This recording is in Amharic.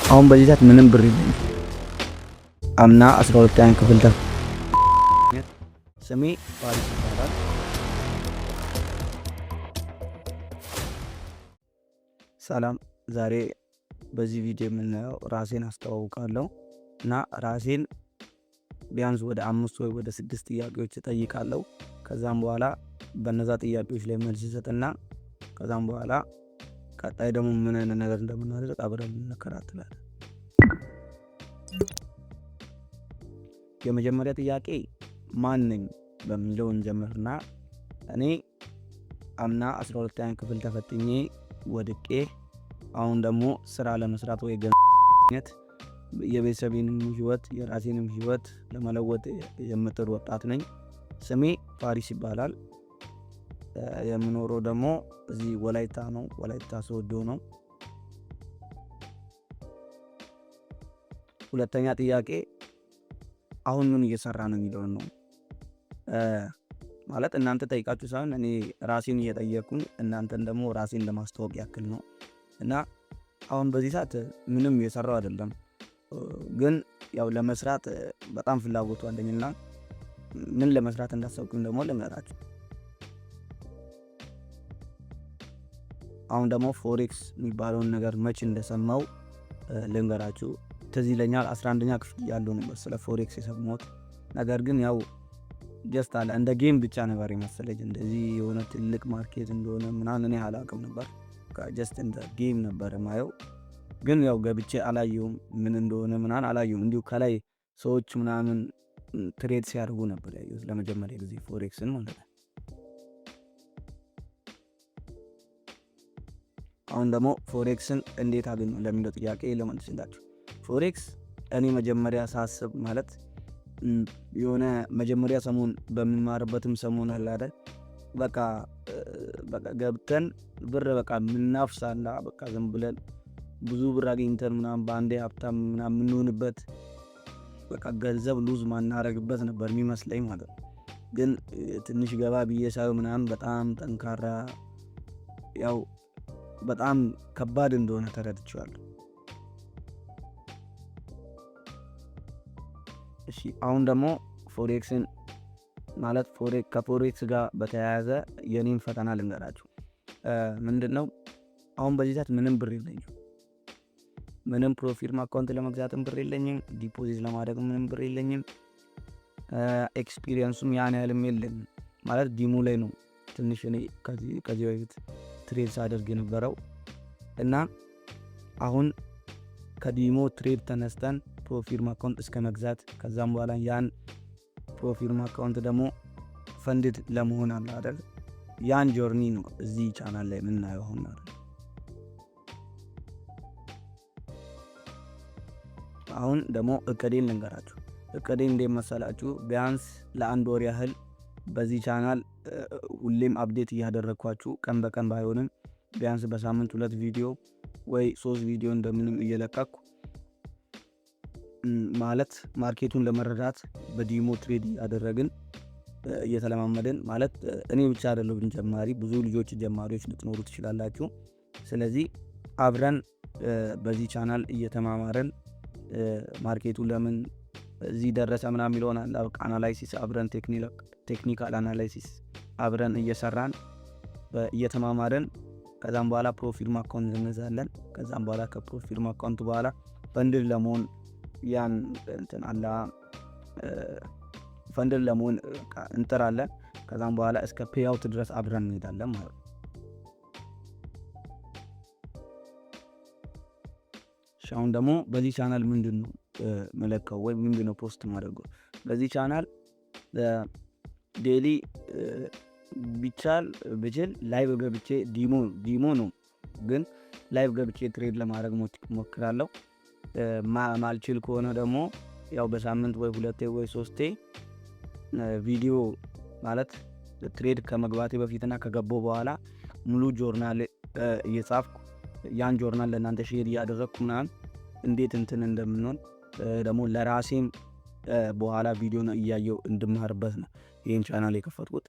አሁን በዚህ ሰዓት ምንም ብር የለኝም። አምና 12ኛ ክፍል ስሜ ፋሪስ ይባላል። ሰላም፣ ዛሬ በዚህ ቪዲዮ የምናየው ራሴን አስተዋውቃለሁ እና ራሴን ቢያንስ ወደ 5 ወይ ወደ 6 ጥያቄዎች እጠይቃለሁ። ከዛም በኋላ በነዛ ጥያቄዎች ላይ መልስ ይሰጥና ከዛም በኋላ ቀጣይ ደግሞ ምን አይነት ነገር እንደምናደርግ አብረን እንከታተላለን። የመጀመሪያ ጥያቄ ማን ነኝ በሚለው እንጀምርና እኔ አምና 12ኛ ክፍል ተፈትኜ ወድቄ አሁን ደግሞ ስራ ለመስራት ወይ ገንዘብ የቤተሰቤንም ህይወት የራሴንም ህይወት ለመለወጥ የምጥር ወጣት ነኝ። ስሜ ፋሪስ ይባላል። የምኖረው ደግሞ እዚህ ወላይታ ነው፣ ወላይታ ሶዶ ነው። ሁለተኛ ጥያቄ አሁን ምን እየሰራ ነው የሚለውን ነው። ማለት እናንተ ጠይቃችሁ ሳይሆን እኔ ራሴን እየጠየኩኝ እናንተን ደግሞ ራሴን ለማስተዋወቅ ያክል ነው። እና አሁን በዚህ ሰዓት ምንም እየሰራው አይደለም፣ ግን ያው ለመስራት በጣም ፍላጎቱ አለኝና ምን ለመስራት እንዳሰብኩኝ ደግሞ ልንገራችሁ። አሁን ደግሞ ፎሬክስ የሚባለውን ነገር መቼ እንደሰማው ልንገራችሁ። ትዝ ይለኛል 11ኛ ክፍል ያለው ነበር ስለ ፎሬክስ የሰማሁት። ነገር ግን ያው ጀስት አለ እንደ ጌም ብቻ ነበር የመሰለኝ፣ እንደዚህ የሆነ ትልቅ ማርኬት እንደሆነ ምናምን እኔ አላውቅም ነበር። ጀስት እንደ ጌም ነበር ማየው። ግን ያው ገብቼ አላየሁም፣ ምን እንደሆነ ምናምን አላየሁም። እንዲሁ ከላይ ሰዎች ምናምን ትሬድ ሲያደርጉ ነበር ያየሁት ለመጀመሪያ ጊዜ ፎሬክስን ማለት ነው። አሁን ደግሞ ፎሬክስን እንዴት አገኙ ለሚለው ጥያቄ ለመልስላችሁ። ፎሬክስ እኔ መጀመሪያ ሳስብ ማለት የሆነ መጀመሪያ ሰሞን በምንማርበትም ሰሞን አለ አይደል፣ በቃ ገብተን ብር በቃ ምናፍሳላ በቃ ዝም ብለን ብዙ ብር አግኝተን ምናምን በአንዴ ሀብታም ምናምን የምንሆንበት በቃ ገንዘብ ሉዝ ማናረግበት ነበር የሚመስለኝ ማለት ነው። ግን ትንሽ ገባ ብዬ ሳየው ምናምን በጣም ጠንካራ ያው በጣም ከባድ እንደሆነ ተረድቼዋለሁ። እሺ አሁን ደግሞ ፎሬክስን ማለት ከፎሬክስ ጋር በተያያዘ የኔን ፈተና ልንገራችሁ። ምንድነው አሁን በዚህ ሰዓት ምንም ብር የለኝም። ምንም ፕሮፊርም አካውንት ለመግዛትም ብር የለኝም። ዲፖዚት ለማድረግ ምንም ብር የለኝም። ኤክስፒሪየንሱም ያን ያህልም የለኝም። ማለት ዲሞ ላይ ነው ትንሽ እኔ ከዚህ በፊት ትሬድ ሳደርግ የነበረው እና አሁን ከዲሞ ትሬድ ተነስተን ፕሮፊርም አካውንት እስከ መግዛት ከዛም በኋላ ያን ፕሮፊርም አካውንት ደግሞ ፈንድድ ለመሆን አለ አይደል፣ ያን ጆርኒ ነው እዚህ ቻናል ላይ የምናየው አሁን አይደል። አሁን ደግሞ እቅዴን ልንገራችሁ። እቅዴን እንደመሰላችሁ ቢያንስ ለአንድ ወር ያህል በዚህ ቻናል ሁሌም አፕዴት እያደረግኳችሁ ቀን በቀን ባይሆንም ቢያንስ በሳምንት 2 ቪዲዮ ወይ 3 ቪዲዮ እንደምንም እየለቀኩ ማለት ማርኬቱን ለመረዳት በዲሞ ትሬድ ያደረግን እየተለማመደን ማለት እኔ ብቻ አይደለሁም ጀማሪ፣ ብዙ ልጆች ጀማሪዎች ልትኖሩ ትችላላችሁ። ስለዚህ አብረን በዚህ ቻናል እየተማማረን ማርኬቱ ለምን እዚህ ደረሰ ምናምን የሚለውን አናላይሲስ አብረን ቴክኒካል አናላይሲስ አብረን እየሰራን እየተማማረን ከዛም በኋላ ፕሮፊርም አካውንት እንገዛለን። ከዛም በኋላ ከፕሮፊርም አካውንት በኋላ ፈንድል ለመሆን ያን እንትን አላ ፈንድል ለመሆን እንጥራለን። ከዛም በኋላ እስከ ፔይአውት ድረስ አብረን እንሄዳለን ማለት ነው። አሁን ደግሞ በዚህ ቻናል ምንድነው መለካው ወይ ምንድነው ፖስት ማድረገው? በዚህ ቻናል ዴሊ ቢቻል ብችል ላይቭ ገብቼ ዲሞ ነው፣ ግን ላይቭ ገብቼ ትሬድ ለማድረግ ሞክራለሁ። ማልችል ከሆነ ደግሞ ያው በሳምንት ወይ 2 ወይ 3 ቪዲዮ ማለት ትሬድ ከመግባቴ በፊትና ከገባው በኋላ ሙሉ ጆርናል እየጻፍኩ ያን ጆርናል ለእናንተ ሼር እያደረግኩ ምናምን እንዴት እንትን እንደምንሆን ደግሞ ለራሴም በኋላ ቪዲዮ ነው እያየው እንድማርበት ነው ይህን ቻናል የከፈትኩት።